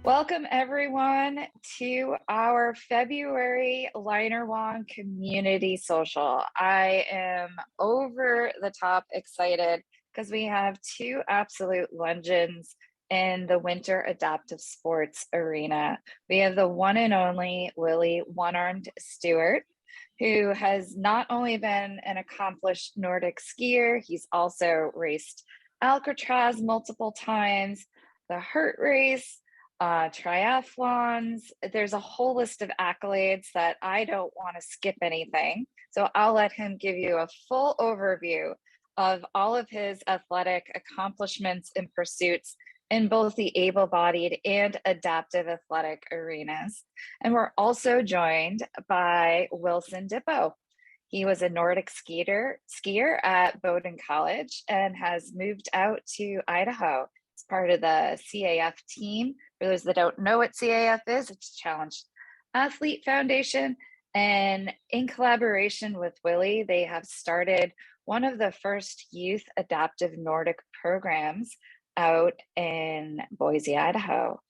Welcome everyone to our February Linerwong Community Social. I am over the top excited because we have two absolute legends in the winter adaptive sports arena. We have the one and only Willie "One-Armed" Stewart, who has not only been an accomplished Nordic skier, he's also raced Alcatraz multiple times, the Hurt Race, triathlons. There's a whole list of accolades that I don't want to skip anything. So I'll let him give you a full overview of all of his athletic accomplishments and pursuits in both the able-bodied and adaptive athletic arenas. And we're also joined by Wilson Dippo. He was a Nordic skier at Bowdoin College and has moved out to Idaho as part of the CAF team. For those that don't know what CAF is, it's Challenged Athlete Foundation. And in collaboration with Willie, they have started one of the first youth adaptive Nordic programs out in Boise, Idaho.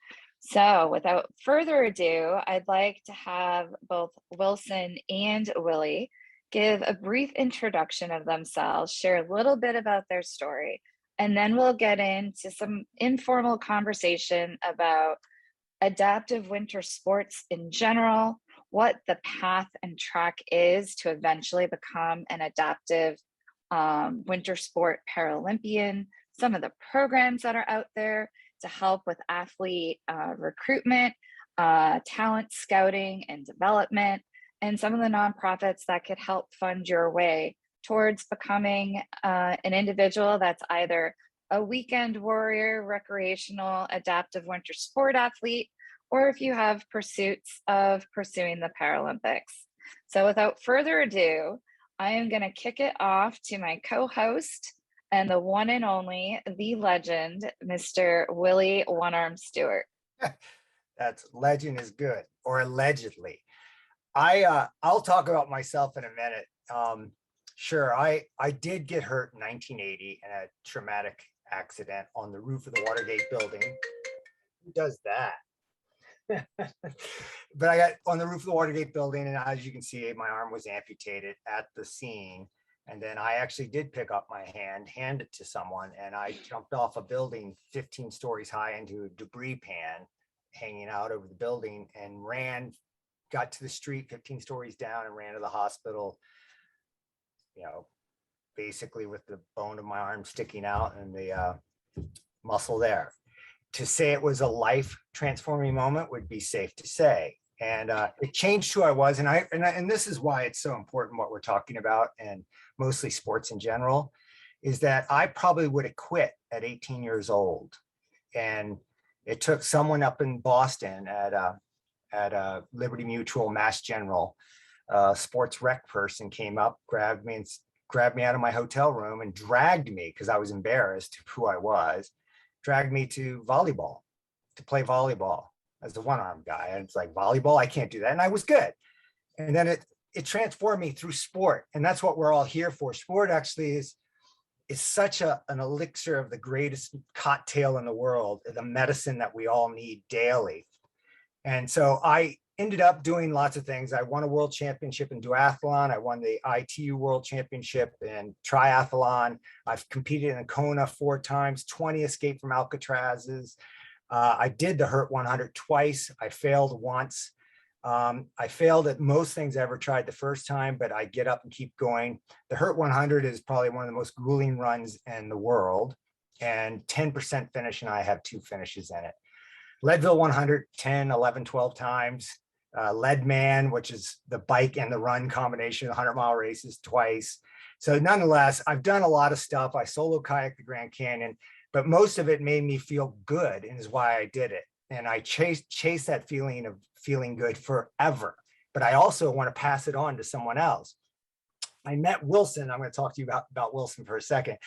So without further ado, I'd like to have both Wilson and Willie give a brief introduction of themselves, share a little bit about their story, and then we'll get into some informal conversation about adaptive winter sports in general, what the path and track is to eventually become an adaptive winter sport Paralympian, some of the programs that are out there to help with athlete recruitment, talent scouting and development, and some of the nonprofits that could help fund your way towards becoming an individual that's either a weekend warrior, recreational, adaptive winter sport athlete, or if you have pursuits of pursuing the Paralympics. So without further ado, I am going to kick it off to my co-host and the one and only, the legend, Mr. Willie "One-Armed" Stewart. That's legend is good, or allegedly. I'll talk about myself in a minute. Sure, I did get hurt in 1980 in a traumatic accident on the roof of the Watergate building. Who does that? But I got on the roof of the Watergate building, and as you can see, my arm was amputated at the scene. And then I actually did pick up my hand it to someone, and I jumped off a building 15 stories high into a debris pan hanging out over the building and got to the street 15 stories down and ran to the hospital, basically with the bone of my arm sticking out and the muscle there. To say it was a life transforming moment would be safe to say. And it changed who I was. And this is why it's so important what we're talking about, and mostly sports in general, is that I probably would have quit at 18 years old. And it took someone up in Boston at Liberty Mutual, Mass General, sports rec person came up, grabbed me out of my hotel room and dragged me, because I was embarrassed of who I was, dragged me to play volleyball as a one-armed guy. And it's like, volleyball, I can't do that. And I was good. And then it transformed me through sport. And that's what we're all here for. Sport actually is such an elixir of the greatest cocktail in the world, the medicine that we all need daily. And so I ended up doing lots of things. I won a world championship in duathlon. I won the ITU world championship in triathlon. I've competed in Kona 4 times, 20 escaped from Alcatrazes. I did the Hurt 100 twice. I failed once. I failed at most things I ever tried the first time, but I get up and keep going. The Hurt 100 is probably one of the most grueling runs in the world, and 10% finish, and I have 2 finishes in it. Leadville 100, 10, 11, 12 times. Leadman, which is the bike and the run combination, 100-mile races twice. So nonetheless, I've done a lot of stuff. I solo kayaked the Grand Canyon, but most of it made me feel good, and is why I did it. And I chase that feeling of feeling good forever. But I also want to pass it on to someone else. I met Wilson. I'm going to talk to you about Wilson for a second.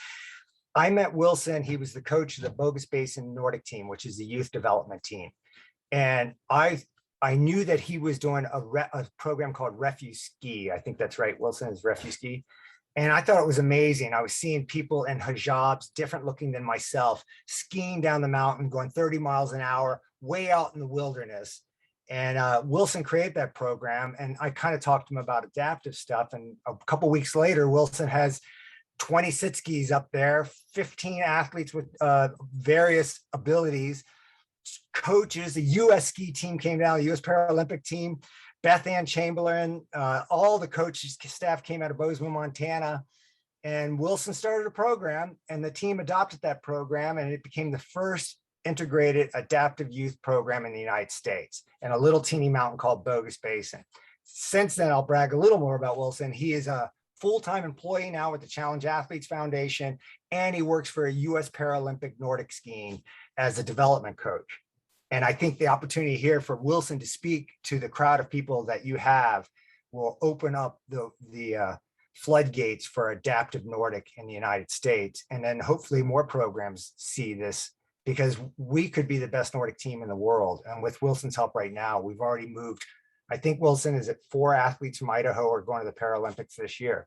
I met Wilson. He was the coach of the Bogus Basin Nordic Team, which is the youth development team. And I knew that he was doing a program called Refuse Ski. I think that's right. Wilson is Refuse Ski. And I thought it was amazing. I was seeing people in hijabs, different looking than myself, skiing down the mountain, going 30 miles an hour, way out in the wilderness. And Wilson created that program. And I kind of talked to him about adaptive stuff. And a couple of weeks later, Wilson has 20 sit skis up there, 15 athletes with various abilities, coaches. The US Ski Team came down, the US Paralympic Team. Beth Ann Chamberlain, all the coaches staff came out of Bozeman, Montana, and Wilson started a program, and the team adopted that program, and it became the first integrated adaptive youth program in the United States, in a little teeny mountain called Bogus Basin. Since then, I'll brag a little more about Wilson. He is a full-time employee now with the Challenge Athletes Foundation, and he works for a US Paralympic Nordic Skiing as a development coach. And I think the opportunity here for Wilson to speak to the crowd of people that you have will open up the floodgates for adaptive Nordic in the United States. And then hopefully more programs see this, because we could be the best Nordic team in the world. And with Wilson's help right now, we've already moved. I think Wilson is at 4 athletes from Idaho are going to the Paralympics this year.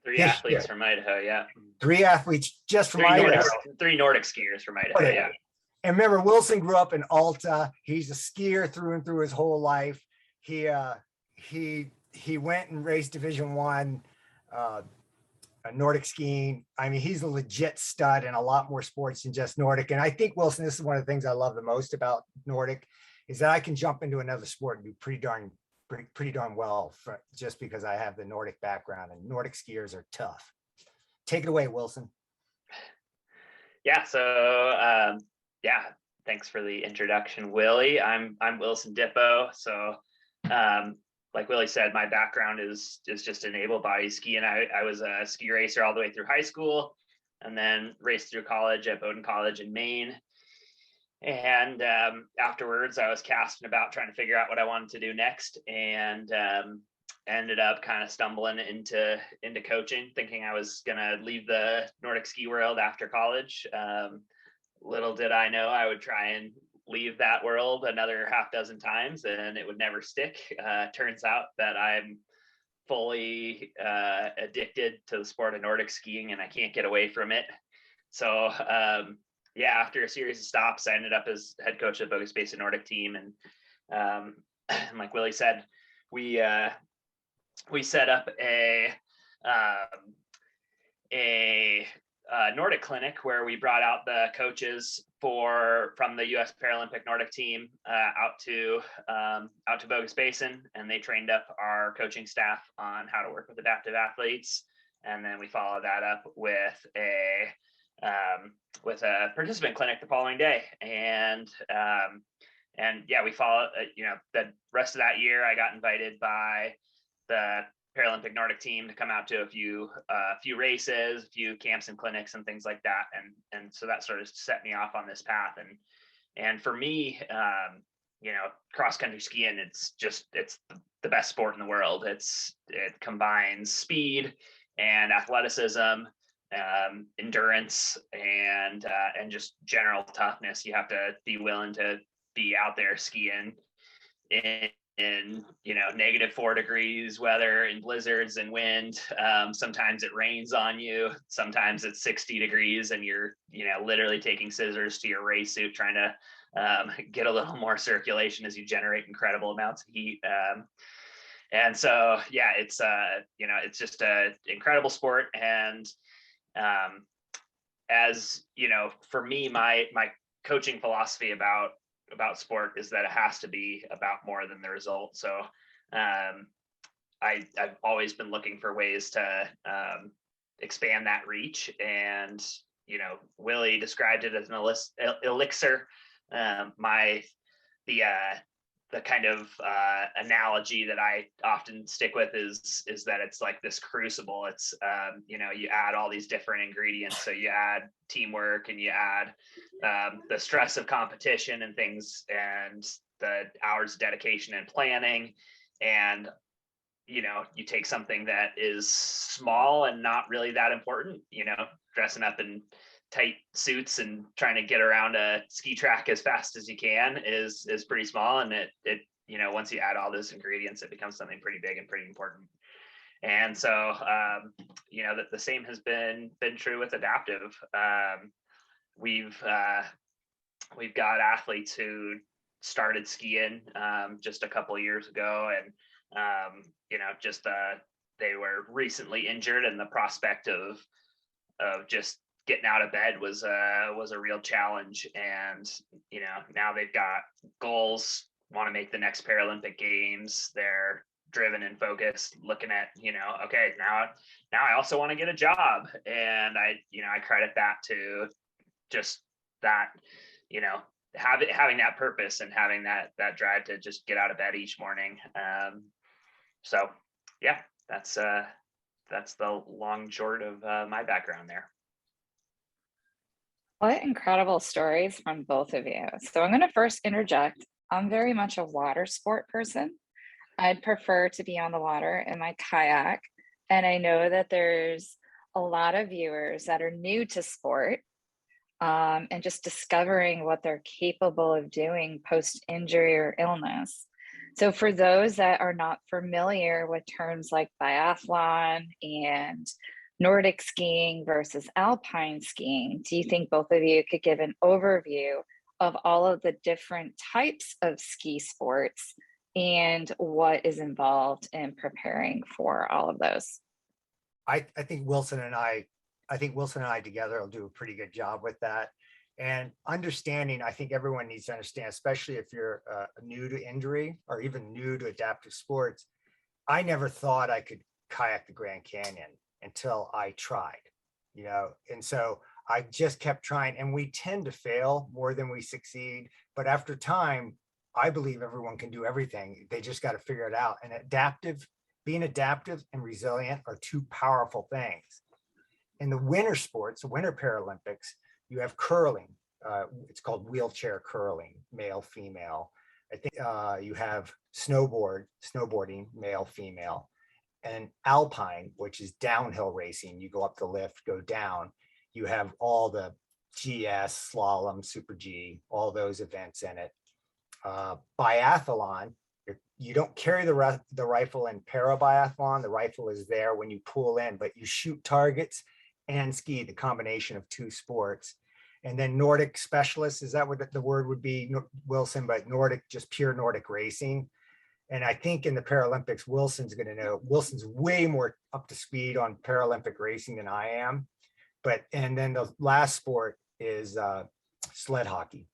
3 athletes from Idaho, yeah. 3 athletes just from Idaho. 3 Nordic skiers from Idaho, yeah. And remember, Wilson grew up in Alta. He's a skier through and through his whole life. He went and raced Division I Nordic skiing. I mean, he's a legit stud in a lot more sports than just Nordic. And I think, Wilson, this is one of the things I love the most about Nordic, is that I can jump into another sport and do pretty darn well just because I have the Nordic background, and Nordic skiers are tough. Take it away, Wilson. Yeah. So, yeah, thanks for the introduction, Willie. I'm Wilson Dippo. So, like Willie said, my background is just in able-bodied skiing. I was a ski racer all the way through high school, and then raced through college at Bowdoin College in Maine. And afterwards, I was casting about trying to figure out what I wanted to do next, and ended up kind of stumbling into coaching, thinking I was gonna leave the Nordic ski world after college. Little did I know I would try and leave that world another half dozen times and it would never stick. Turns out that I'm fully addicted to the sport of Nordic skiing, and I can't get away from it. So yeah, after a series of stops, I ended up as head coach of the Bogus Basin Nordic Team. And like Willie said, we set up a Nordic clinic where we brought out the coaches from the US Paralympic Nordic Team out to Bogus Basin, and they trained up our coaching staff on how to work with adaptive athletes. And then we followed that up with a participant clinic the following day. And yeah, we followed. The rest of that year, I got invited by the Paralympic Nordic Team to come out to a few races, a few camps and clinics and things like that. And so that sort of set me off on this path. And for me, cross country skiing, it's the best sport in the world. It combines speed and athleticism, endurance, and just general toughness. You have to be willing to be out there skiing in -4 degrees weather and blizzards and wind. Sometimes it rains on you. Sometimes it's 60 degrees and you're, literally taking scissors to your race suit, trying to get a little more circulation as you generate incredible amounts of heat. And so, yeah, it's just an incredible sport. And as for me, my coaching philosophy about sport is that it has to be about more than the result. So I've always been looking for ways to expand that reach. And Willie described it as an elixir. The kind of analogy that I often stick with is that it's like this crucible. It's you add all these different ingredients. So you add teamwork, and you add the stress of competition and things, and the hours of dedication and planning, and you take something that is small and not really that important, dressing up in tight suits and trying to get around a ski track as fast as you can is pretty small. And it once you add all those ingredients, it becomes something pretty big and pretty important. And so, that the same has been true with adaptive. We've got athletes who started skiing just a couple of years ago, and they were recently injured, and the prospect of just getting out of bed was a real challenge. And now they've got goals, want to make the next Paralympic Games. They're driven and focused, looking at okay, now I also want to get a job, and I credit that to just that having that purpose and having that drive to just get out of bed each morning. So yeah, that's the long and short of my background there. What incredible stories from both of you. So I'm going to first interject. I'm very much a water sport person. I'd prefer to be on the water in my kayak. And I know that there's a lot of viewers that are new to sport and just discovering what they're capable of doing post-injury or illness. So for those that are not familiar with terms like biathlon and Nordic skiing versus alpine skiing, do you think both of you could give an overview of all of the different types of ski sports and what is involved in preparing for all of those? I think Wilson and I together will do a pretty good job with that. And understanding, I think everyone needs to understand, especially if you're new to injury or even new to adaptive sports. I never thought I could kayak the Grand Canyon until I tried, and so I just kept trying, and we tend to fail more than we succeed. But after time, I believe everyone can do everything. They just got to figure it out. And being adaptive and resilient are two powerful things. In the winter sports, the Winter Paralympics, you have curling. It's called wheelchair curling, male, female. I think you have snowboarding, male, female, and alpine, which is downhill racing. You go up the lift, go down. You have all the GS, slalom, super G, all those events in it. Biathlon, you don't carry the rifle in para-biathlon. The rifle is there when you pull in, but you shoot targets and ski, the combination of two sports. And then Nordic specialists, is that what the word would be, Wilson? But Nordic, just pure Nordic racing. And I think in the Paralympics, Wilson's going to know. Wilson's way more up to speed on Paralympic racing than I am. And then the last sport is sled hockey,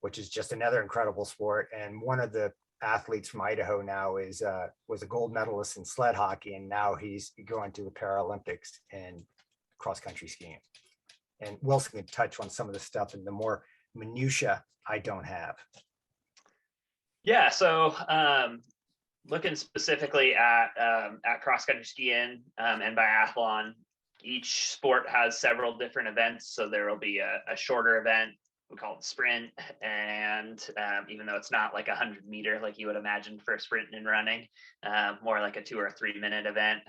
which is just another incredible sport. And one of the athletes from Idaho now was a gold medalist in sled hockey, and now he's going to the Paralympics in cross country skiing. And Wilson can touch on some of the stuff and the more minutia I don't have. Yeah, so looking specifically at cross country skiing and biathlon, each sport has several different events. So there will be a shorter event, we call it sprint, and even though it's not like 100-meter like you would imagine for sprinting and running, more like a 2 or 3 minute event.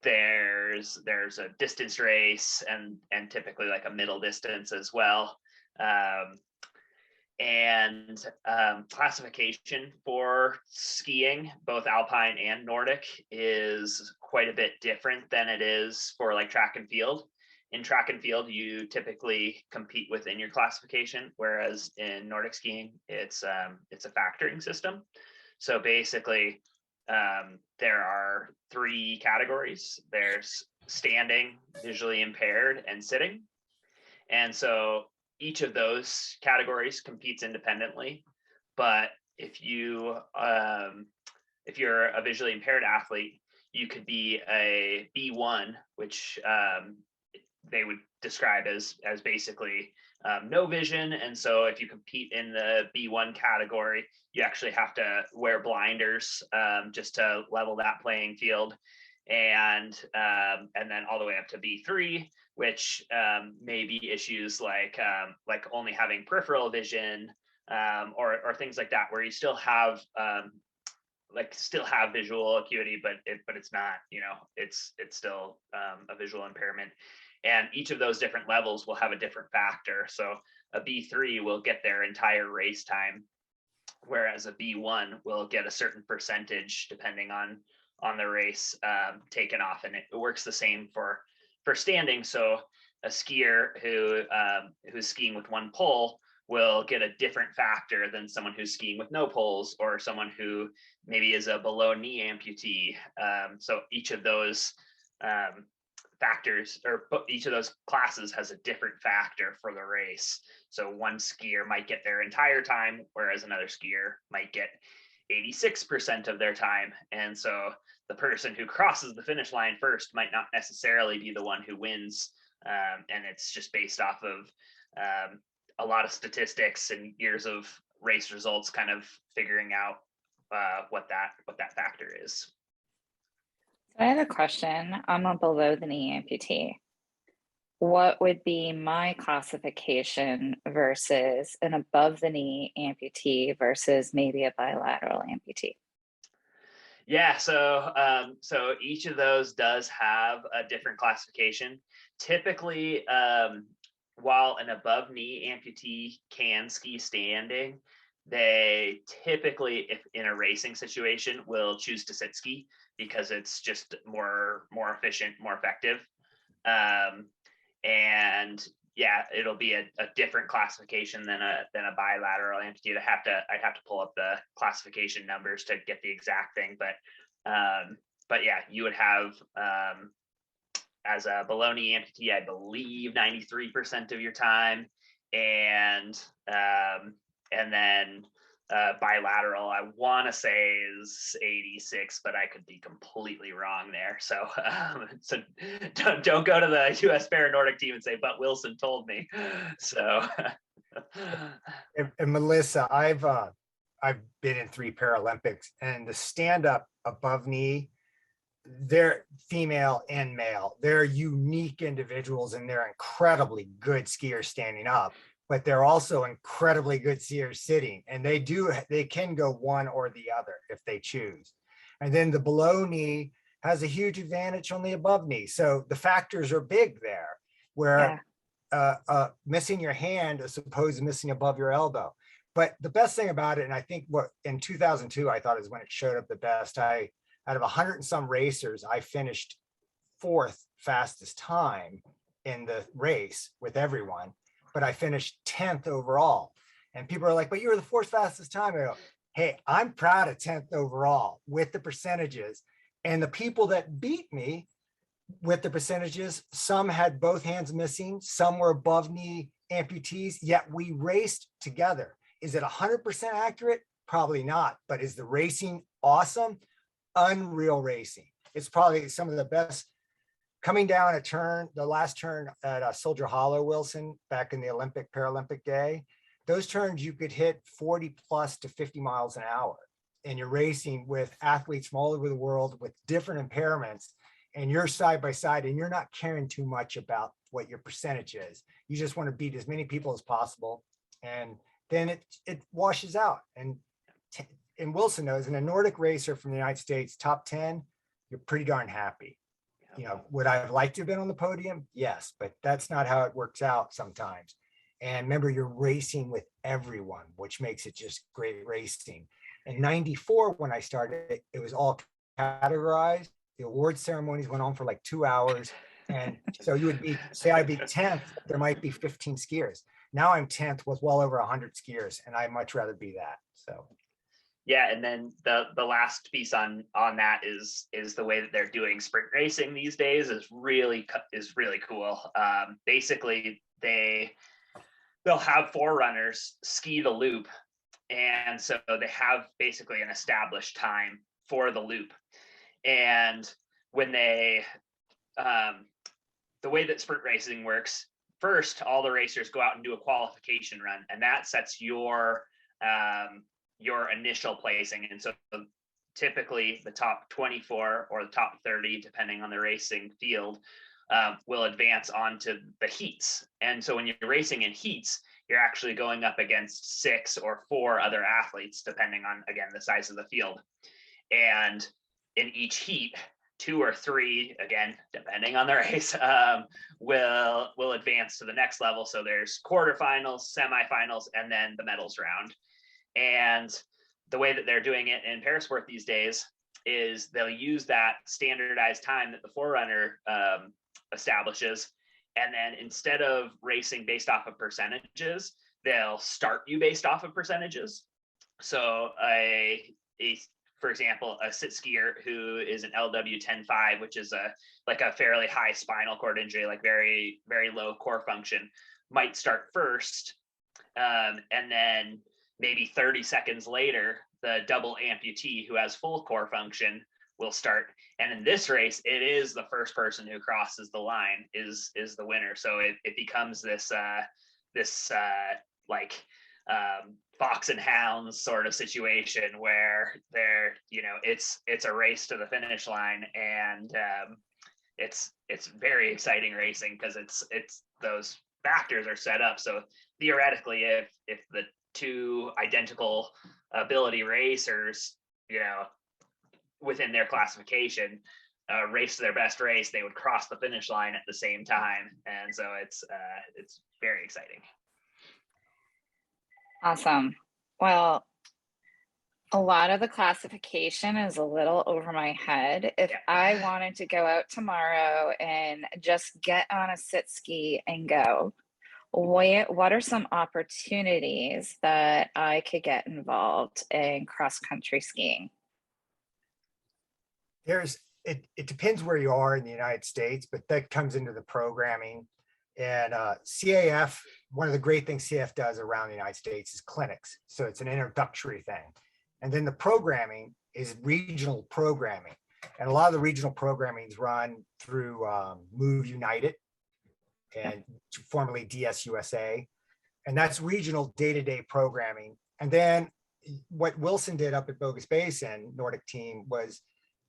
There's a distance race and typically like a middle distance as well. And classification for skiing, both alpine and Nordic, is quite a bit different than it is for like track and field. In track and field, you typically compete within your classification, whereas in Nordic skiing, it's a factoring system. So basically, there are 3 categories. There's standing, visually impaired, and sitting. And so each of those categories competes independently. But if you're a visually impaired athlete, you could be a B1, which they would describe as basically no vision. And so if you compete in the B1 category, you actually have to wear blinders just to level that playing field. And then all the way up to B3, which may be issues like only having peripheral vision or things like that, where you still have visual acuity, but it's not, it's still a visual impairment. And each of those different levels will have a different factor. So a B3 will get their entire race time, whereas a B1 will get a certain percentage depending on the race taken off, and it works the same for standing. So a skier who's skiing with one pole will get a different factor than someone who's skiing with no poles, or someone who maybe is a below knee amputee. So each of those factors, or each of those classes, has a different factor for the race. So one skier might get their entire time, whereas another skier might get 86% of their time. And so the person who crosses the finish line first might not necessarily be the one who wins. And it's just based off of a lot of statistics and years of race results, kind of figuring out what that factor is. So I have a question. I'm a below the knee amputee. What would be my classification versus an above the knee amputee versus maybe a bilateral amputee? Yeah, so each of those does have a different classification. Typically, while an above knee amputee can ski standing, they typically, if in a racing situation, will choose to sit ski because it's just more efficient, more effective. And yeah, it'll be a different classification than a bilateral amputee. I'd have to pull up the classification numbers to get the exact thing, but yeah, you would have as a below knee amputee, I believe 93% of your time, and then bilateral, I want to say is 86, but I could be completely wrong there. So so don't go to the US Paralympic Nordic Team and say, but Wilson told me. So and Melissa, I've been in 3 Paralympics, and the stand-up above knee, they're female and male. They're unique individuals, and they're incredibly good skiers standing up, but they're also incredibly good skiers sitting, and they can go one or the other if they choose. And then the below knee has a huge advantage on the above knee. So the factors are big there, where missing your hand as opposed to missing above your elbow. But the best thing about it, and I think what in 2002, I thought is when it showed up the best, out of 100 and some racers, I finished 4th fastest time in the race with everyone, but I finished 10th overall. And people are like, but you were the 4th fastest time. I go, hey, I'm proud of 10th overall with the percentages. And the people that beat me with the percentages, some had both hands missing, some were above knee amputees, yet we raced together. Is it 100% accurate? Probably not. But is the racing awesome? Unreal racing. It's probably some of the best. Coming down a turn, the last turn at Soldier Hollow, Wilson, back in the Paralympic day, those turns you could hit 40 plus to 50 miles an hour. And you're racing with athletes from all over the world with different impairments, and you're side by side, and you're not caring too much about what your percentage is. You just want to beat as many people as possible. And then it washes out. And Wilson knows, in a Nordic racer from the United States, top 10, you're pretty darn happy. You know, would I have liked to have been on the podium? Yes, but that's not how it works out sometimes. And remember, you're racing with everyone, which makes it just great racing. In 94, when I started, it was all categorized. The award ceremonies went on for like 2 hours. And so you would say I'd be 10th, there might be 15 skiers. Now I'm 10th with well over 100 skiers, and I'd much rather be that. So. Yeah, and then the last piece on that is the way that they're doing sprint racing these days is really cool. Basically, they'll have 4 runners ski the loop, and so they have basically an established time for the loop. And when they the way that sprint racing works, first all the racers go out and do a qualification run, and that sets your initial placing. And so typically the top 24 or the top 30, depending on the racing field, will advance onto the heats. And so when you're racing in heats, you're actually going up against 6 or 4 other athletes, depending on, again, the size of the field. And in each heat, 2 or 3, again, depending on the race, will advance to the next level. So there's quarterfinals, semifinals, and then the medals round. And the way that they're doing it in parasport these days is they'll use that standardized time that the forerunner establishes, and then instead of racing based off of percentages, they'll start you based off of percentages. So for example, a sit skier who is an LW 10.5, which is a fairly high spinal cord injury, like very, very low core function, might start first. And then maybe 30 seconds later, the double amputee who has full core function will start. And in this race, it is the first person who crosses the line is the winner. So it becomes this fox and hounds sort of situation where it's a race to the finish line, and it's very exciting racing because it's those factors are set up. So theoretically, if the two identical ability racers, within their classification, race their best race, they would cross the finish line at the same time. And so it's very exciting. Awesome. Well, a lot of the classification is a little over my head. If I wanted to go out tomorrow and just get on a sit ski and go, what are some opportunities that I could get involved in cross-country skiing? It depends where you are in the United States, but that comes into the programming. And CAF, one of the great things CAF does around the United States is clinics. So it's an introductory thing. And then the programming is regional programming. And a lot of the regional programming is run through Move United, and formerly DSUSA. And that's regional day-to-day programming. And then what Wilson did up at Bogus Basin Nordic Team was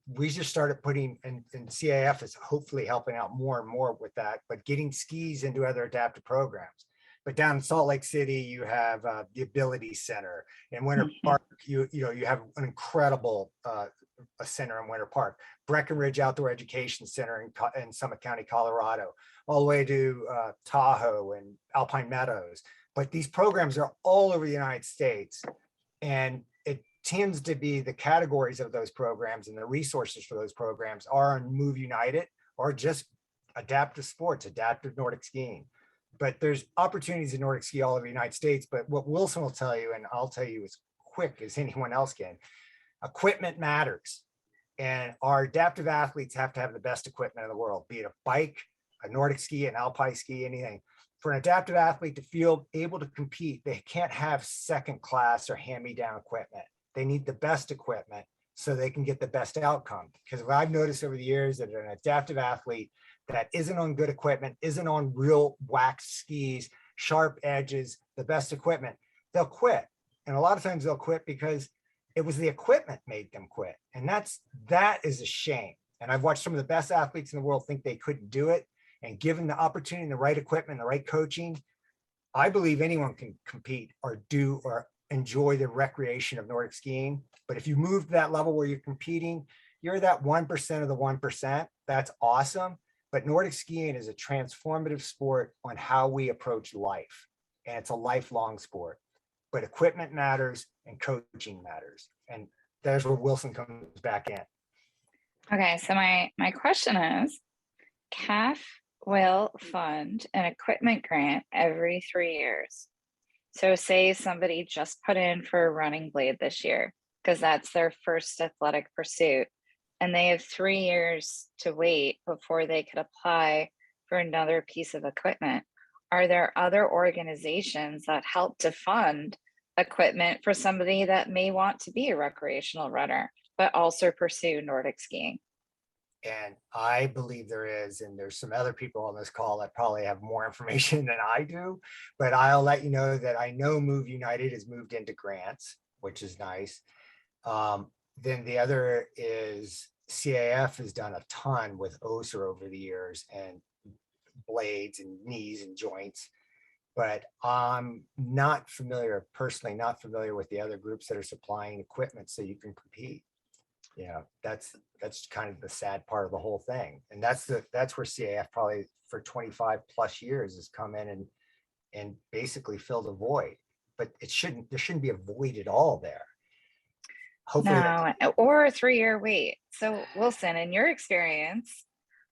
we just started putting, and CAF is hopefully helping out more and more with that, but getting skis into other adaptive programs. But down in Salt Lake City, you have the Ability Center. In Winter Park, you have an incredible a center in Winter Park. Breckenridge Outdoor Education Center in Summit County, Colorado, all the way to Tahoe and Alpine Meadows. But these programs are all over the United States, and it tends to be the categories of those programs and the resources for those programs are on Move United or just adaptive sports, adaptive Nordic skiing. But there's opportunities in Nordic ski all over the United States. But what Wilson will tell you, and I'll tell you as quick as anyone else can, equipment matters. And our adaptive athletes have to have the best equipment in the world, be it a bike, a Nordic ski, an alpine ski, anything. For an adaptive athlete to feel able to compete, they can't have second class or hand-me-down equipment. They need the best equipment so they can get the best outcome. Because what I've noticed over the years that an adaptive athlete that isn't on good equipment, isn't on real wax skis, sharp edges, the best equipment, they'll quit. And a lot of times they'll quit because it was the equipment made them quit. And that is a shame. And I've watched some of the best athletes in the world think they couldn't do it. And given the opportunity, the right equipment, the right coaching, I believe anyone can compete or do or enjoy the recreation of Nordic skiing. But if you move to that level where you're competing, you're that 1% of the 1%. That's awesome. But Nordic skiing is a transformative sport on how we approach life. And it's a lifelong sport. But equipment matters and coaching matters. And there's where Wilson comes back in. Okay, so my question is, CAF will fund an equipment grant every 3 years. So say somebody just put in for a running blade this year, because that's their first athletic pursuit, and they have 3 years to wait before they could apply for another piece of equipment. Are there other organizations that help to fund equipment for somebody that may want to be a recreational runner, but also pursue Nordic skiing? And I believe there is, and there's some other people on this call that probably have more information than I do, but I'll let you know that I know Move United has moved into grants, which is nice. Then the other is CAF has done a ton with OSER over the years and blades and knees and joints, but I'm personally not familiar with the other groups that are supplying equipment so you can compete. That's kind of the sad part of the whole thing. And that's where CAF probably for 25 plus years has come in and basically filled a void, but there shouldn't be a void at all there. hopefully No, or a 3-year wait. So, Wilson, in your experience,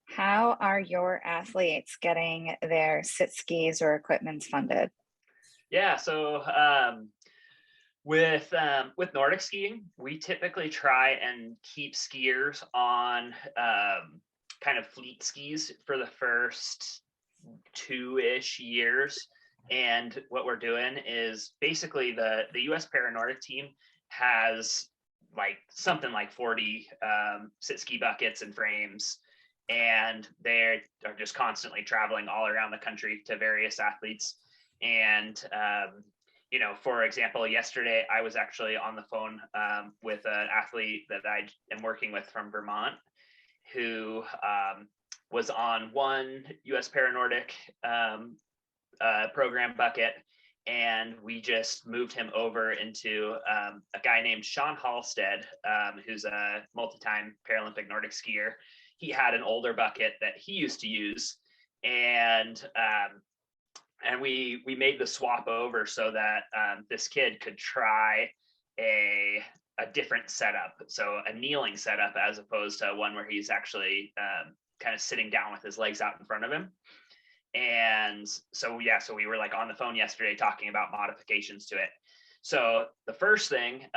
how are your athletes getting their sit skis or equipment funded? Yeah, so with Nordic skiing, we typically try and keep skiers on kind of fleet skis for the first 2-ish years. And what we're doing is basically the US Nordic Team has like something like 40 sit ski buckets and frames, and they are just constantly traveling all around the country to various athletes. And you know, for example, yesterday I was actually on the phone with an athlete that I am working with from Vermont, who was on one US Paranordic program bucket, and we just moved him over into a guy named Sean Halstead, who's a multi-time Paralympic Nordic skier. He had an older bucket that he used to use, and we made the swap over so that this kid could try a different setup, so a kneeling setup as opposed to one where he's actually kind of sitting down with his legs out in front of him. And so we were like on the phone yesterday talking about modifications to it. So the first thing,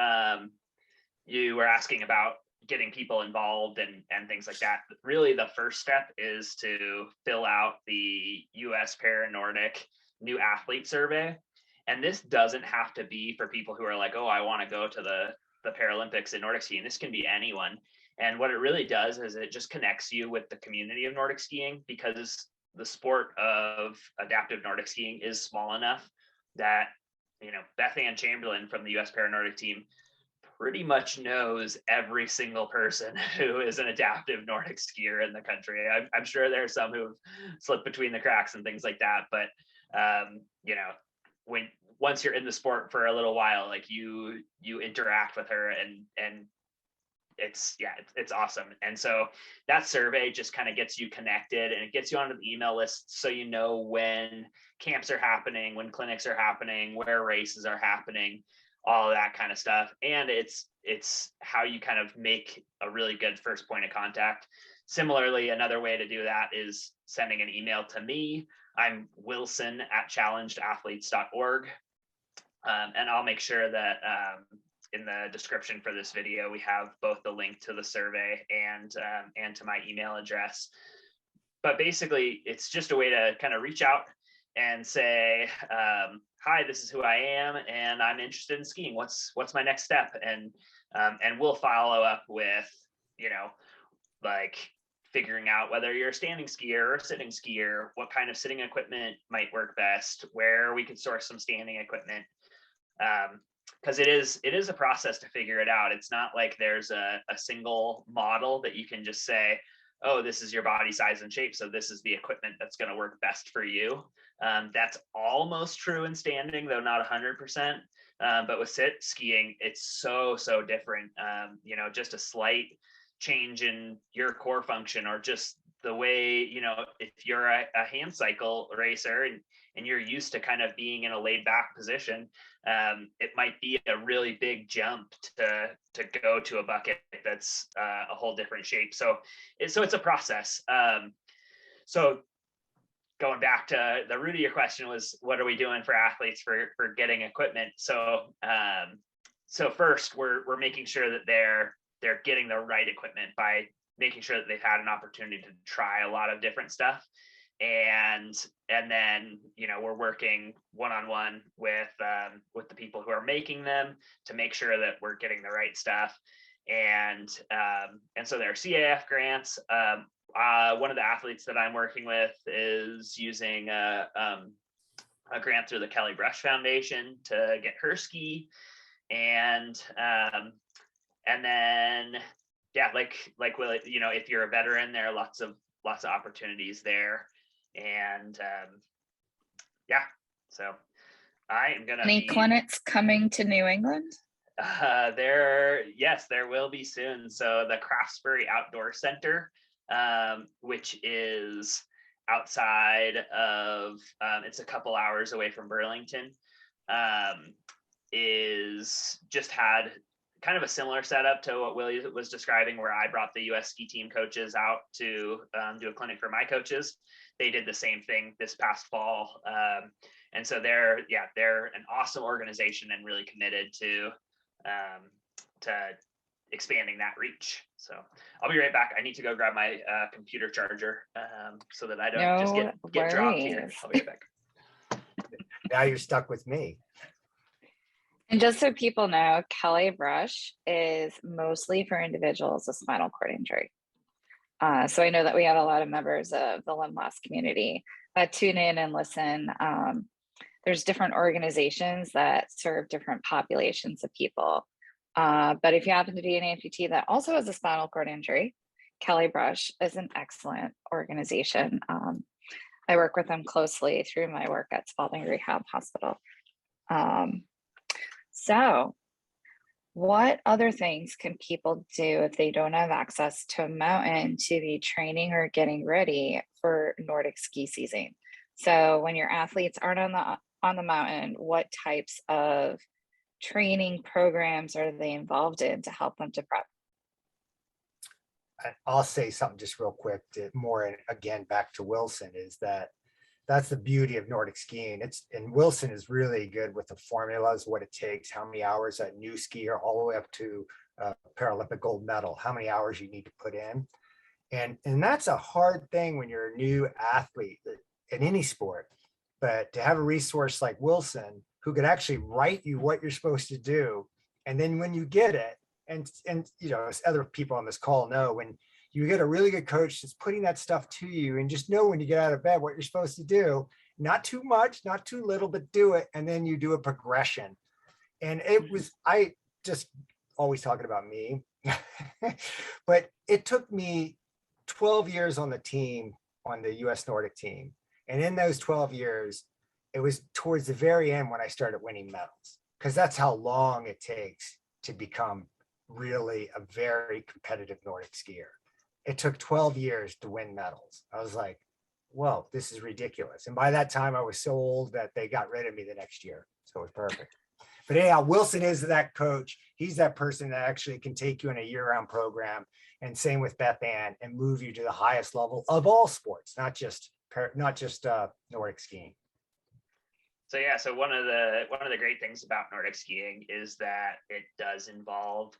you were asking about getting people involved and things like that. Really, the first step is to fill out the US Paranordic new athlete survey. And this doesn't have to be for people who are like, oh, I want to go to the Paralympics in Nordic skiing. This can be anyone. And what it really does is it just connects you with the community of Nordic skiing, because the sport of adaptive Nordic skiing is small enough that, you know, Beth Ann Chamberlain from the US Paranordic Team pretty much knows every single person who is an adaptive Nordic skier in the country. I'm sure there are some who've slipped between the cracks and things like that, but you know, once you're in the sport for a little while, like you interact with her, and it's awesome. And so that survey just kind of gets you connected, and it gets you onto the email list, so you know when camps are happening, when clinics are happening, where races are happening, all of that kind of stuff. And it's how you kind of make a really good first point of contact. Similarly, another way to do that is sending an email to me. I'm wilson@challengedathletes.org. And I'll make sure that in the description for this video, we have both the link to the survey and to my email address. But basically, it's just a way to kind of reach out and say, hi, this is who I am, and I'm interested in skiing. What's my next step? And we'll follow up with, you know, like figuring out whether you're a standing skier or a sitting skier, what kind of sitting equipment might work best, where we could source some standing equipment. Because it is a process to figure it out. It's not like there's a single model that you can just say, oh, this is your body size and shape, so this is the equipment that's going to work best for you. That's almost true in standing, though not 100%. But with sit skiing, it's so different. You know, just a slight change in your core function, or just the way, you know, if you're a hand cycle racer and you're used to kind of being in a laid back position, it might be a really big jump to go to a bucket that's a whole different shape. So it's a process. So going back to the root of your question was, what are we doing for athletes for getting equipment? So first we're making sure that they're getting the right equipment by making sure that they've had an opportunity to try a lot of different stuff. And then, you know, we're working one-on-one with the people who are making them to make sure that we're getting the right stuff. And so there are CAF grants. One of the athletes that I'm working with is using a grant through the Kelly Brush Foundation to get her ski. And then, yeah, like Willie, you know, if you're a veteran, there are lots of opportunities there. And yeah, so I am gonna Any clinics coming to New England? There will be soon. So the Craftsbury Outdoor Center, which is outside of, it's a couple hours away from Burlington, is just had kind of a similar setup to what Willie was describing, where I brought the US Ski Team coaches out to do a clinic for my coaches. They did the same thing this past fall. And so they're an awesome organization and really committed to expanding that reach. So I'll be right back. I need to go grab my computer charger so that I don't just get dropped here. I'll be right back. Now you're stuck with me. And just so people know, Kelly Brush is mostly for individuals with spinal cord injury. So I know that we have a lot of members of the limb loss community that tune in and listen. There's different organizations that serve different populations of people. But if you happen to be an amputee that also has a spinal cord injury, Kelly Brush is an excellent organization. I work with them closely through my work at Spalding Rehab Hospital. So what other things can people do if they don't have access to a mountain to be training or getting ready for Nordic ski season? So when your athletes aren't on the mountain, what types of training programs are they involved in to help them to prep? I'll say something just real quick to more, again, back to Wilson, is that's the beauty of Nordic skiing. And Wilson is really good with the formulas, what it takes, how many hours a new skier, all the way up to Paralympic gold medal, how many hours you need to put in. And that's a hard thing when you're a new athlete in any sport. But to have a resource like Wilson, who could actually write you what you're supposed to do, and then when you get it, and you know, as other people on this call know, when you get a really good coach that's putting that stuff to you, and just know when you get out of bed what you're supposed to do, not too much, not too little, but do it. And then you do a progression. And I just always talking about me, but it took me 12 years on the team, on the US Nordic team. And in those 12 years, it was towards the very end when I started winning medals, because that's how long it takes to become really a very competitive Nordic skier. It took 12 years to win medals. I was like, whoa, this is ridiculous. And by that time I was so old that they got rid of me the next year. So it was perfect. But anyhow, Wilson is that coach. He's that person that actually can take you in a year-round program, and same with Beth Ann, and move you to the highest level of all sports, not just Nordic skiing. So yeah, so one of the great things about Nordic skiing is that it does involve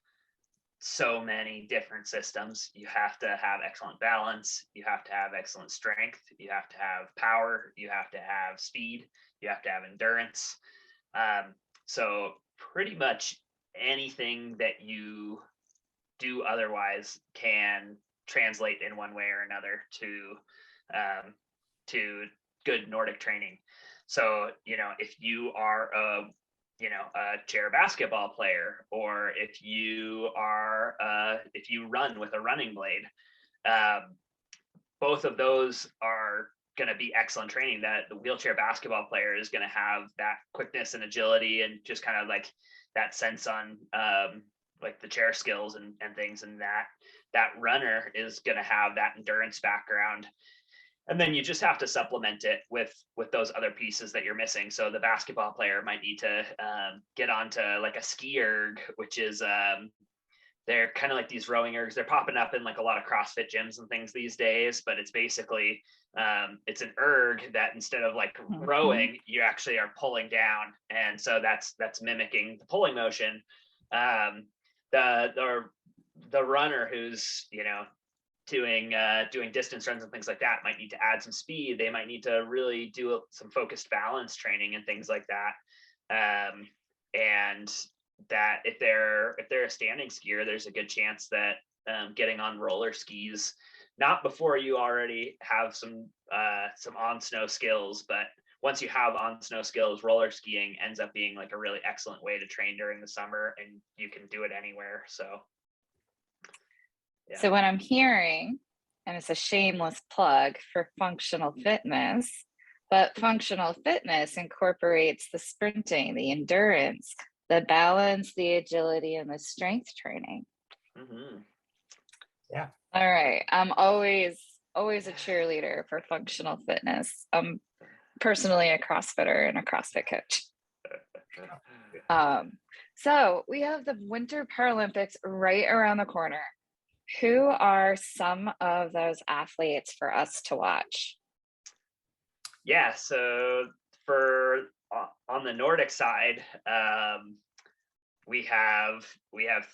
so many different systems. You have to have excellent balance, you have to have excellent strength, you have to have power, you have to have speed, you have to have endurance. So pretty much anything that you do otherwise can translate in one way or another to good Nordic training. So, you know, if you are a chair basketball player, or if you run with a running blade, both of those are going to be excellent training. That the wheelchair basketball player is going to have that quickness and agility, and just kind of like that sense on like the chair skills and things, and that runner is going to have that endurance background. And then you just have to supplement it with those other pieces that you're missing. So the basketball player might need to get onto like a ski erg, which is they're kind of like these rowing ergs. They're popping up in like a lot of CrossFit gyms and things these days, but it's basically it's an erg that instead of like rowing, you actually are pulling down, and so that's mimicking the pulling motion. The runner who's doing distance runs and things like that might need to add some speed. They might need to really do some focused balance training and things like that. And that if they're a standing skier, there's a good chance that getting on roller skis, not before you already have some on snow skills, but once you have on snow skills, roller skiing ends up being like a really excellent way to train during the summer, and you can do it anywhere. So yeah. So what I'm hearing, and it's a shameless plug for functional fitness, but functional fitness incorporates the sprinting, the endurance, the balance, the agility, and the strength training. Mm-hmm. Yeah. All right. I'm always a cheerleader for functional fitness. I'm personally a CrossFitter and a CrossFit coach. So we have the Winter Paralympics right around the corner. Who are some of those athletes for us to watch? Yeah, so for on the Nordic side, we have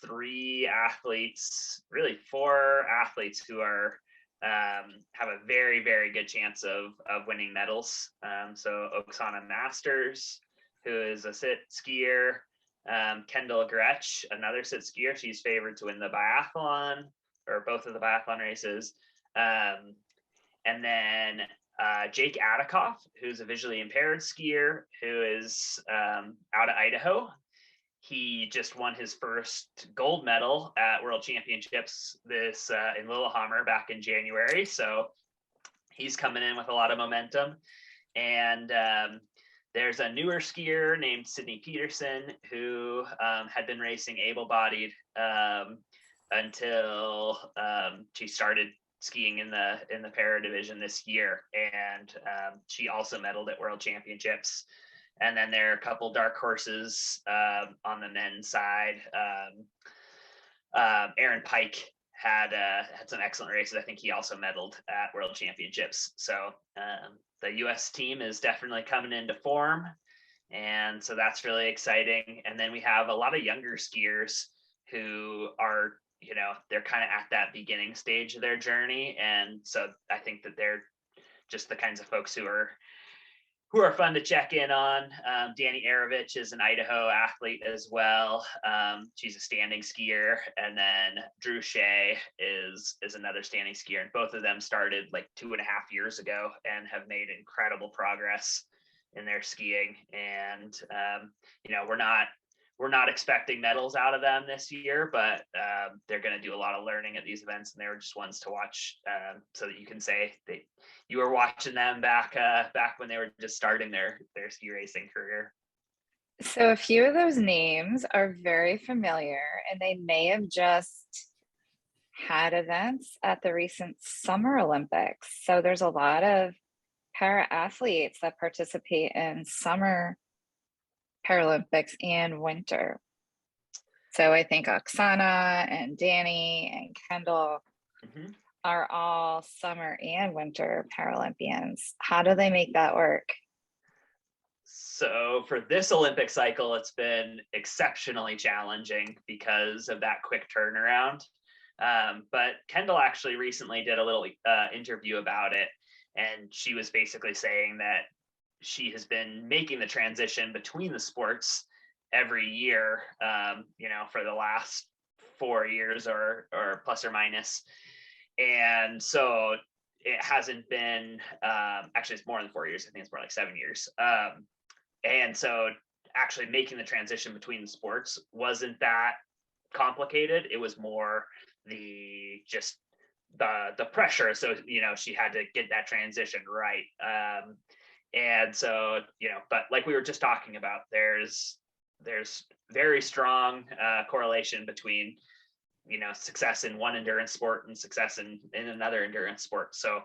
3 athletes, really 4 athletes who are have a very, very good chance of winning medals. So Oksana Masters, who is a sit skier, Kendall Gretsch, another sit skier. She's favored to win the biathlon or both of the biathlon races. And then Jake Adikoff, who's a visually impaired skier who is out of Idaho. He just won his first gold medal at World Championships this in Lillehammer back in January. So he's coming in with a lot of momentum. And there's a newer skier named Sydney Peterson who had been racing able-bodied until she started skiing in the para division this year, and she also medaled at World Championships. And then there are a couple dark horses on the men's side. Aaron Pike had some excellent races. I think he also medaled at World Championships. So the US team is definitely coming into form, and so that's really exciting. And then we have a lot of younger skiers who are, they're kind of at that beginning stage of their journey. And so I think that they're just the kinds of folks who are fun to check in on. Danny Arovich is an Idaho athlete as well. She's a standing skier. And then Drew Shea is another standing skier. And both of them started like 2.5 years ago and have made incredible progress in their skiing. And, we're not expecting medals out of them this year, but they're going to do a lot of learning at these events, and they were just ones to watch, so that you can say that you were watching them back when they were just starting their ski racing career. So a few of those names are very familiar, and they may have just had events at the recent Summer Olympics. So there's a lot of para athletes that participate in Summer Paralympics and winter. So I think Oksana and Danny and Kendall are all summer and winter Paralympians. How do they make that work? So for this Olympic cycle, it's been exceptionally challenging because of that quick turnaround. But Kendall actually recently did a little interview about it, and she was basically saying that she has been making the transition between the sports every year, for the last 4 years or plus or minus. And so it hasn't been, actually it's more than 4 years. I think it's more like 7 years. And so actually making the transition between the sports wasn't that complicated. It was more the pressure. So, she had to get that transition right. And so, but like we were just talking about, there's very strong correlation between, success in one endurance sport and success in another endurance sport. So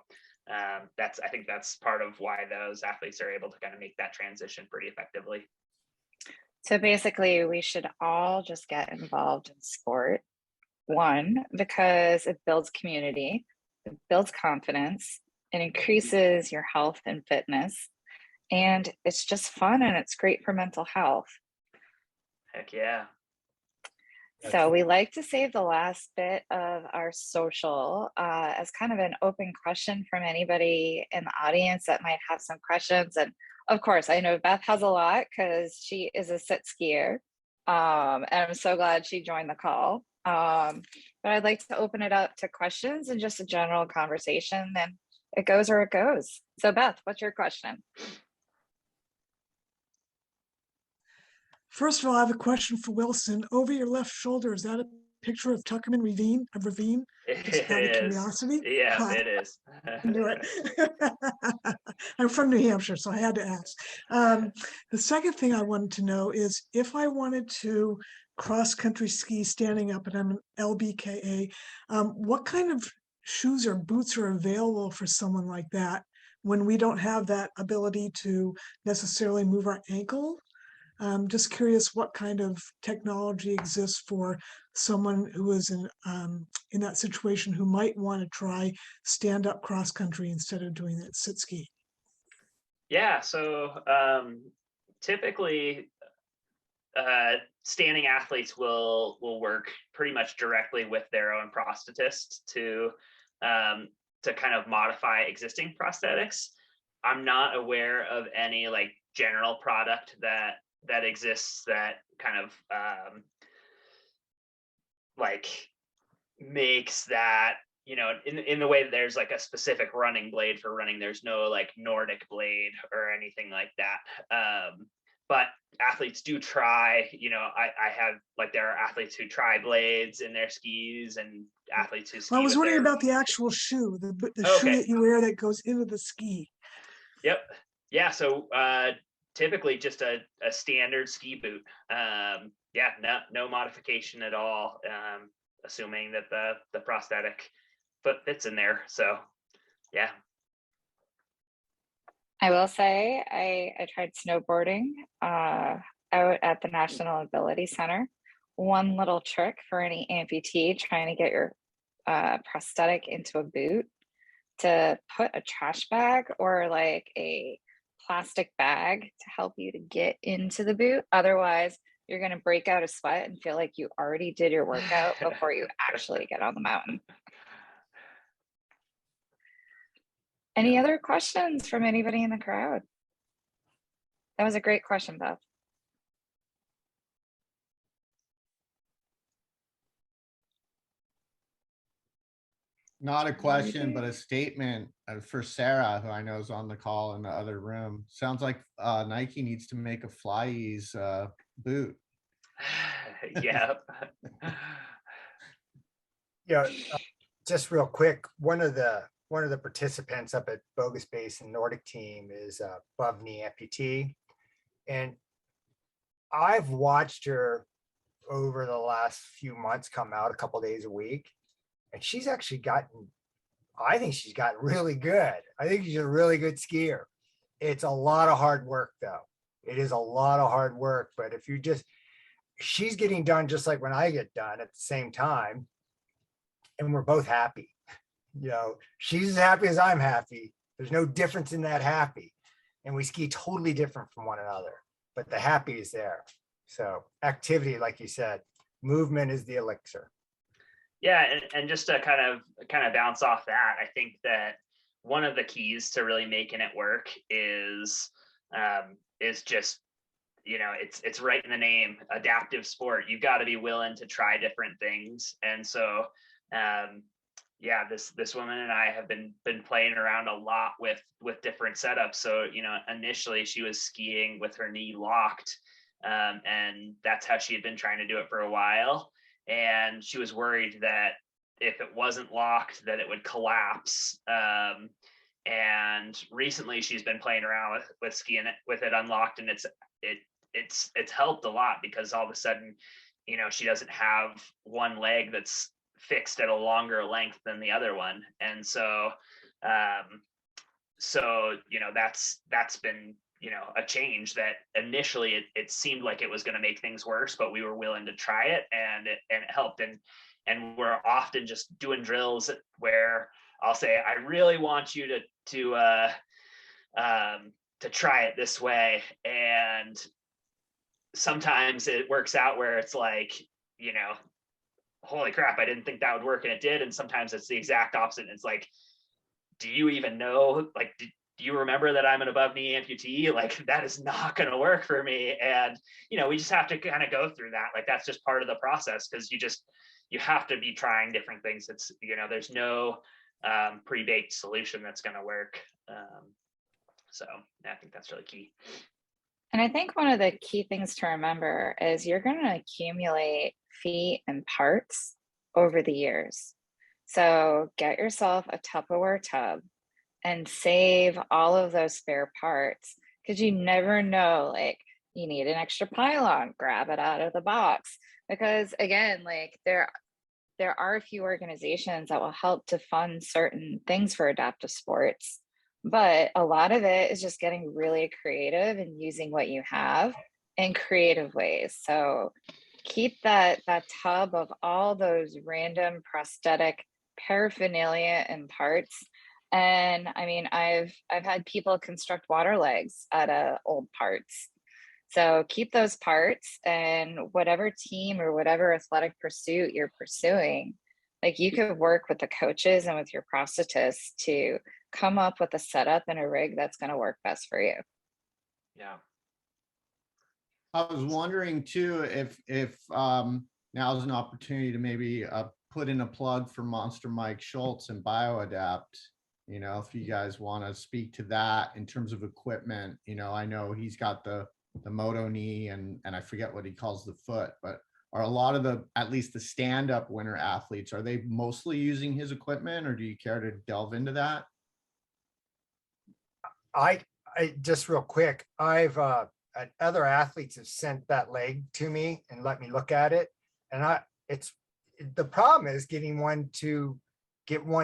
I think that's part of why those athletes are able to kind of make that transition pretty effectively. So basically, we should all just get involved in sport. One, because it builds community, it builds confidence, it increases your health and fitness. And it's just fun, and it's great for mental health. Heck yeah. So we like to save the last bit of our social as kind of an open question from anybody in the audience that might have some questions. And of course, I know Beth has a lot because she is a sit skier. And I'm so glad she joined the call. But I'd like to open it up to questions and just a general conversation, and it goes where it goes. So Beth, what's your question? First of all, I have a question for Wilson. Over your left shoulder, is that a picture of Tuckerman Ravine? Just out of curiosity? Yeah, it is. I knew it. I'm from New Hampshire, so I had to ask. The second thing I wanted to know is if I wanted to cross-country ski standing up, and I'm an LBKA, what kind of shoes or boots are available for someone like that when we don't have that ability to necessarily move our ankle? Just curious what kind of technology exists for someone who is in that situation who might want to try stand up cross country instead of doing that sit ski. Yeah, so typically standing athletes will work pretty much directly with their own prosthetist to kind of modify existing prosthetics. I'm not aware of any like general product that exists that kind of like makes that, you know, in the way that there's like a specific running blade for running. There's no like Nordic blade or anything like that. But athletes do try, you know, I have like, there are athletes who try blades in their skis and athletes who ski. I was wondering about the actual shoe, the shoe that you wear that goes into the ski. Yep. Yeah. So typically just a standard ski boot. Yeah, no modification at all. Assuming that the prosthetic foot fits in there. So yeah. I will say I tried snowboarding out at the National Ability Center. One little trick for any amputee trying to get your prosthetic into a boot, to put a trash bag or like a plastic bag to help you to get into the boot. Otherwise, you're going to break out a sweat and feel like you already did your workout before you actually get on the mountain. Any other questions from anybody in the crowd? That was a great question, Beth. Not a question, but a statement for Sarah, who I know is on the call in the other room. Sounds like Nike needs to make a FlyEase boot. Yeah. Yeah, just real quick, one of the participants up at Bogus Base and Nordic Team is above knee amputee, and I've watched her over the last few months come out a couple days a week, and she's actually I think she's gotten really good. I think she's a really good skier. It's a lot of hard work though. It is a lot of hard work, but if you she's getting done just like when I get done at the same time, and we're both happy. You know, she's as happy as I'm happy. There's no difference in that happy. And we ski totally different from one another, but the happy is there. So activity, like you said, movement is the elixir. Yeah, and just to kind of bounce off that, I think that one of the keys to really making it work is just, you know, it's right in the name, adaptive sport. You've got to be willing to try different things. And so yeah, this woman and I have been playing around a lot with different setups. So, you know, initially she was skiing with her knee locked, and that's how she had been trying to do it for a while. And she was worried that if it wasn't locked, that it would collapse. And recently she's been playing around with skiing with it unlocked, and it's helped a lot, because all of a sudden, you know, she doesn't have one leg that's fixed at a longer length than the other one. And so you know, that's been, you know, a change that initially it seemed like it was going to make things worse, but we were willing to try it, and it helped. And we're often just doing drills where I'll say, I really want you to try it this way. And sometimes it works out where it's like, you know, holy crap, I didn't think that would work, and it did. And sometimes it's the exact opposite. And it's like, do you even know, like, do you remember that I'm an above knee amputee? Like, that is not going to work for me. And, you know, we just have to kind of go through that. Like, that's just part of the process, because you have to be trying different things. It's, you know, there's no pre-baked solution that's going to work. So I think that's really key. And I think one of the key things to remember is you're going to accumulate feet and parts over the years. So get yourself a Tupperware tub and save all of those spare parts, because you never know, like, you need an extra pylon, grab it out of the box. Because again, like, there are a few organizations that will help to fund certain things for adaptive sports, but a lot of it is just getting really creative and using what you have in creative ways. So keep that tub of all those random prosthetic paraphernalia and parts. And I mean, I've had people construct water legs out of old parts. So keep those parts, and whatever team or whatever athletic pursuit you're pursuing, like you could work with the coaches and with your prosthetists to come up with a setup and a rig that's going to work best for you. Yeah. I was wondering too, if now's an opportunity to maybe put in a plug for Monster Mike Schultz and BioAdapt. You know, if you guys want to speak to that in terms of equipment, you know, I know he's got the Moto-Knee and I forget what he calls the foot, but are a lot of at least the stand-up winter athletes, are they mostly using his equipment, or do you care to delve into that? I just real quick, other athletes have sent that leg to me and let me look at it. And the problem is getting one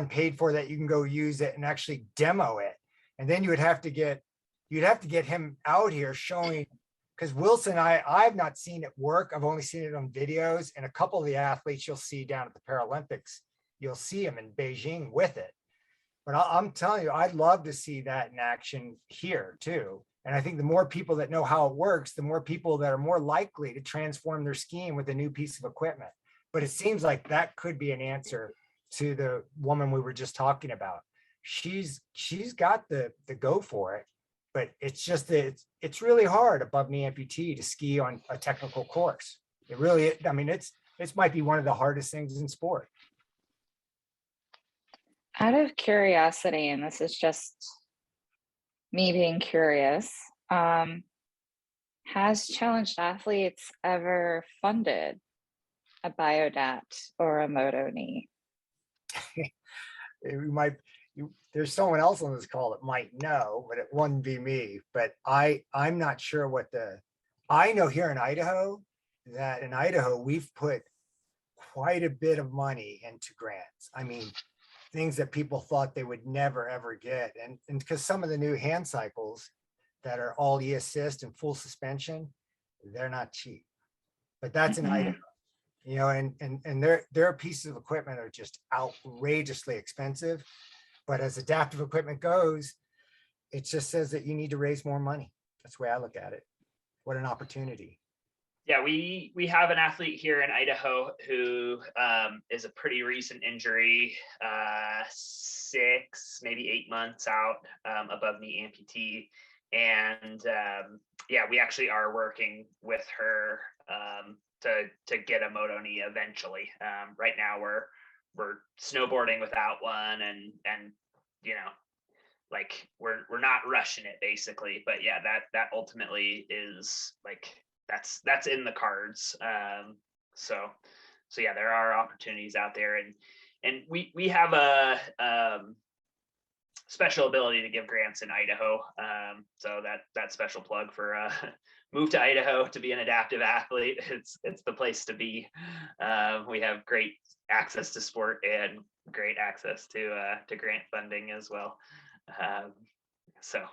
paid for that you can go use it and actually demo it. And then you'd have to get him out here showing, because Wilson, I've not seen it work. I've only seen it on videos, and a couple of the athletes you'll see down at the Paralympics, you'll see him in Beijing with it. But I'm telling you, I'd love to see that in action here too. And I think the more people that know how it works, the more people that are more likely to transform their skiing with a new piece of equipment. But it seems like that could be an answer to the woman we were just talking about. She's got the go for it, but it's just that it's really hard above knee amputee to ski on a technical course. It really, I mean, this might be one of the hardest things in sport. Out of curiosity, and this is just me being curious, has Challenged Athletes ever funded a BioAdapt or a Moto-Knee? There's someone else on this call that might know, but it wouldn't be me. But I'm not sure I know here in Idaho we've put quite a bit of money into grants. I mean, things that people thought they would never ever get, and because some of the new hand cycles that are all e-assist and full suspension, they're not cheap. But that's in Idaho, you know, and their pieces of equipment are just outrageously expensive. But as adaptive equipment goes, it just says that you need to raise more money. That's the way I look at it. What an opportunity. Yeah, we have an athlete here in Idaho who is a pretty recent injury, 6, maybe 8 months out, above knee amputee. And yeah, we actually are working with her to get a Moto-Knee eventually. Right now we're snowboarding without one, and you know, like we're not rushing it basically. But yeah, that ultimately is like that's in the cards. So yeah, there are opportunities out there, and we have a special ability to give grants in Idaho. So that special plug for move to Idaho to be an adaptive athlete. It's the place to be. We have great access to sport and great access to grant funding as well. So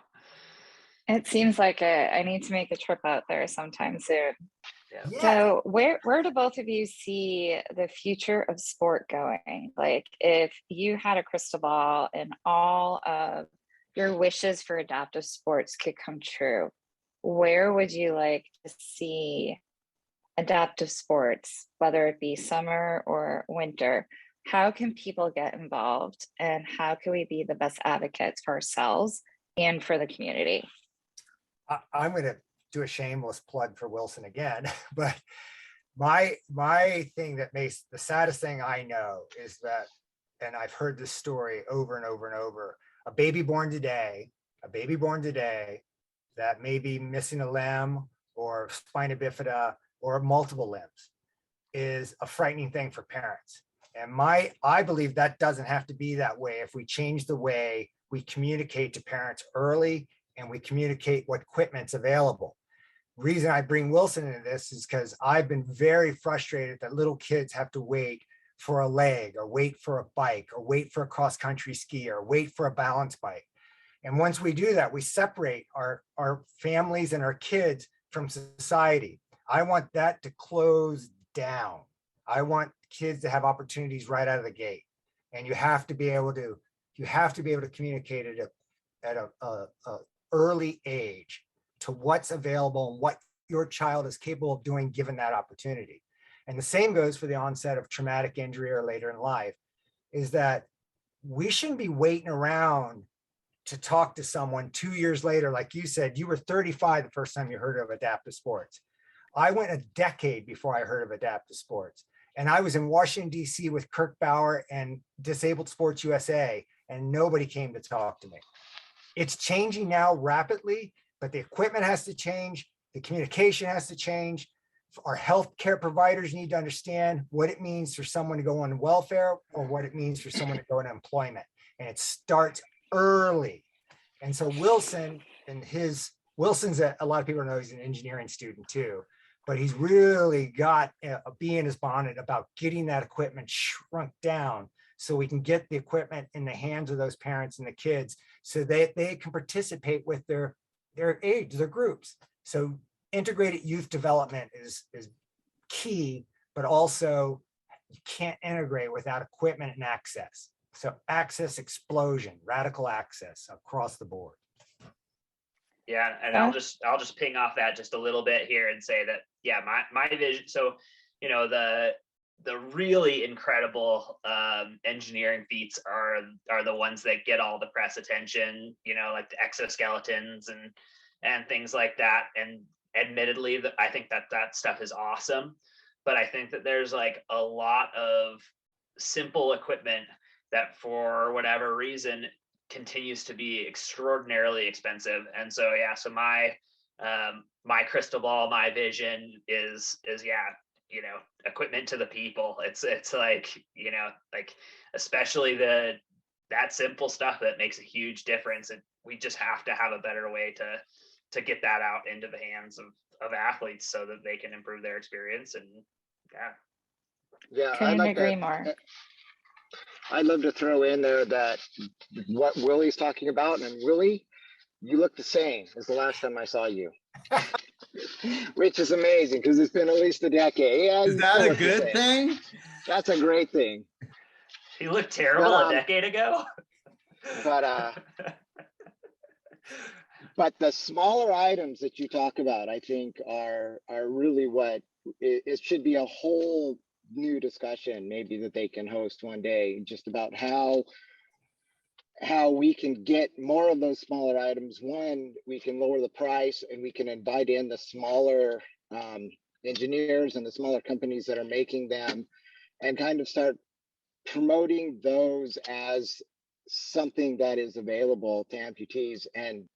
it seems like I need to make a trip out there sometime soon. Yeah. So where do both of you see the future of sport going? Like, if you had a crystal ball and all of your wishes for adaptive sports could come true, where would you like to see adaptive sports, whether it be summer or winter? How can people get involved, and how can we be the best advocates for ourselves and for the community? I'm going to do a shameless plug for Wilson again, but my thing that makes the saddest thing I know is that, and I've heard this story over and over and over, a baby born today that may be missing a limb or spina bifida or multiple limbs is a frightening thing for parents. And I believe that doesn't have to be that way if we change the way we communicate to parents early and we communicate what equipment's available. Reason I bring Wilson into this is because I've been very frustrated that little kids have to wait for a leg, or wait for a bike, or wait for a cross-country ski, or wait for a balance bike. And once we do that, we separate our families and our kids from society. I want that to close down. I want kids to have opportunities right out of the gate. And you have to be able to communicate at a early age to what's available and what your child is capable of doing given that opportunity. And the same goes for the onset of traumatic injury or later in life, is that we shouldn't be waiting around to talk to someone 2 years later. Like you said, you were 35 the first time you heard of adaptive sports. I went a decade before I heard of adaptive sports. And I was in Washington, D.C. with Kirk Bauer and Disabled Sports USA, and nobody came to talk to me. It's changing now rapidly, but the equipment has to change. The communication has to change. Our healthcare providers need to understand what it means for someone to go on welfare or what it means for someone to go into employment. And it starts early. And so Wilson's a lot of people know he's an engineering student too, but he's really got a bee in his bonnet about getting that equipment shrunk down so we can get the equipment in the hands of those parents and the kids so they can participate with their age, their groups. So integrated youth development is key, but also you can't integrate without equipment and access. So access explosion, radical access across the board. Yeah, and I'll just ping off that just a little bit here and say that, yeah, my vision. So, you know, the really incredible engineering feats are the ones that get all the press attention, you know, like the exoskeletons and things like that. And admittedly, I think that stuff is awesome, but I think that there's like a lot of simple equipment that for whatever reason continues to be extraordinarily expensive. And so, yeah, so my crystal ball, my vision is you know, equipment to the people. It's like, you know, like especially that simple stuff that makes a huge difference. And we just have to have a better way to get that out into the hands of athletes so that they can improve their experience. And yeah, couldn't agree more. I'd love to throw in there that what Willie's talking about, and Willie, you look the same as the last time I saw you, which is amazing because it's been at least a decade. Yeah, is that a good thing? That's a great thing. He looked terrible a decade ago. But the smaller items that you talk about, I think, are really what it should be a whole new discussion maybe that they can host one day, just about how we can get more of those smaller items. One, we can lower the price and we can invite in the smaller engineers and the smaller companies that are making them and kind of start promoting those as something that is available to amputees and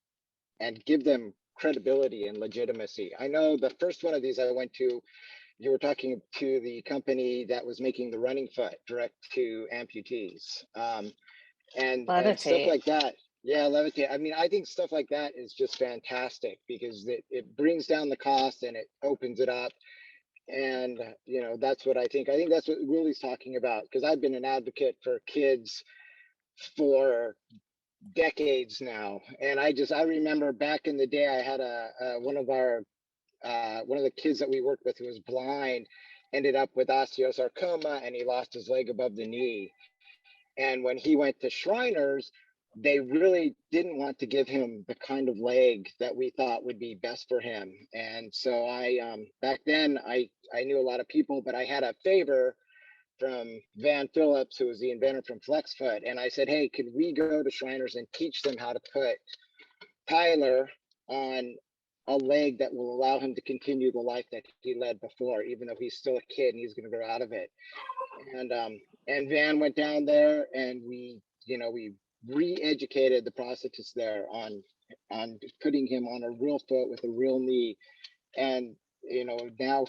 give them credibility and legitimacy. I know the first one of these I went to, you were talking to the company that was making the running foot direct to amputees and stuff like that. Yeah, Levitate. I mean, I think stuff like that is just fantastic because it brings down the cost and it opens it up. And, you know, that's what I think. I think that's what Willie's talking about, because I've been an advocate for kids for decades now. And I remember back in the day, I had one of the kids that we worked with who was blind ended up with osteosarcoma and he lost his leg above the knee. And when he went to Shriners, they really didn't want to give him the kind of leg that we thought would be best for him. And so back then I knew a lot of people, but I had a favor from Van Phillips, who was the inventor from FlexFoot. And I said, hey, could we go to Shriners and teach them how to put Tyler on a leg that will allow him to continue the life that he led before, even though he's still a kid and he's going to grow out of it. And Van went down there and we re-educated the prosthetists there on putting him on a real foot with a real knee. And, you know, now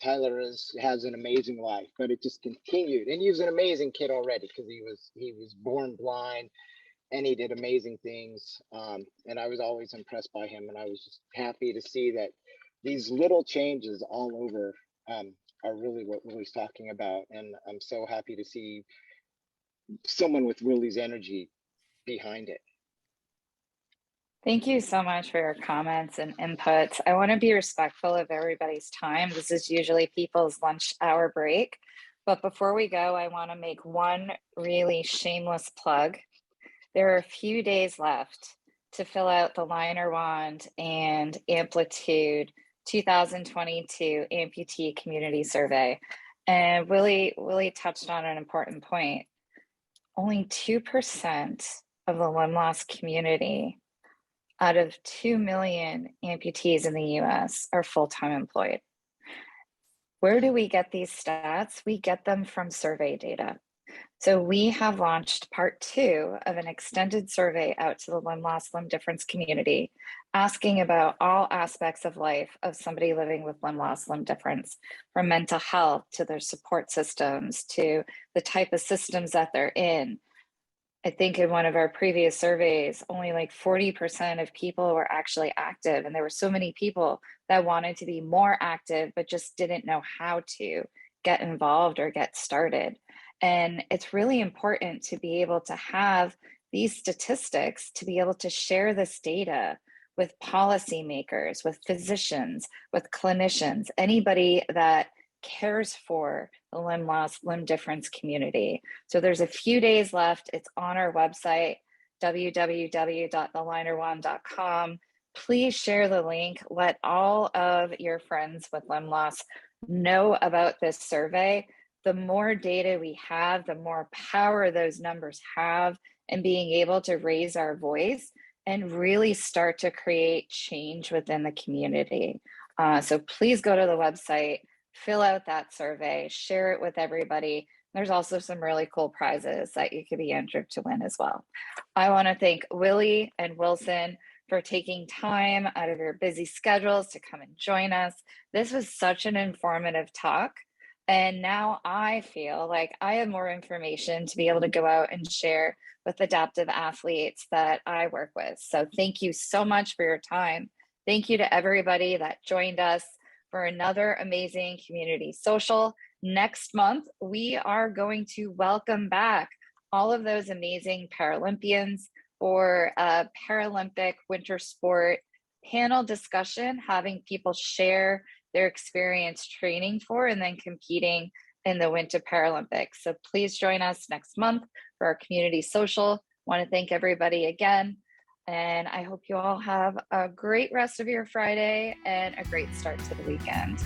Tyler has an amazing life, but it just continued. And he was an amazing kid already because he was born blind and he did amazing things. And I was always impressed by him. And I was just happy to see that these little changes all over are really what Willie's talking about. And I'm so happy to see someone with Willie's energy behind it. Thank you so much for your comments and inputs. I want to be respectful of everybody's time. This is usually people's lunch hour break. But before we go, I want to make one really shameless plug. There are a few days left to fill out the Liner Wand and Amplitude 2022 Amputee Community Survey. And Willie touched on an important point. Only 2% of the limb loss community out of 2 million amputees in the US are full-time employed. Where do we get these stats? We get them from survey data. So we have launched part 2 of an extended survey out to the limb loss, limb difference community, asking about all aspects of life of somebody living with limb loss, limb difference, from mental health to their support systems, to the type of systems that they're in. I think in one of our previous surveys, only like 40% of people were actually active. And there were so many people that wanted to be more active, but just didn't know how to get involved or get started. And it's really important to be able to have these statistics, to be able to share this data with policymakers, with physicians, with clinicians, anybody that cares for the limb loss, limb difference community. So there's a few days left. It's on our website, www.thelinerwand.com. Please share the link. Let all of your friends with limb loss know about this survey. The more data we have, the more power those numbers have in being able to raise our voice and really start to create change within the community. So please go to the website, fill out that survey, share it with everybody. There's also some really cool prizes that you could be entered to win as well. I want to thank Willie and Wilson for taking time out of your busy schedules to come and join us. This was such an informative talk. And now I feel like I have more information to be able to go out and share with adaptive athletes that I work with. So thank you so much for your time. Thank you to everybody that joined us for another amazing community social. Next month, we are going to welcome back all of those amazing Paralympians for a Paralympic winter sport panel discussion, having people share their experience training for and then competing in the Winter Paralympics. So please join us next month for our community social. Want to thank everybody again. And I hope you all have a great rest of your Friday and a great start to the weekend.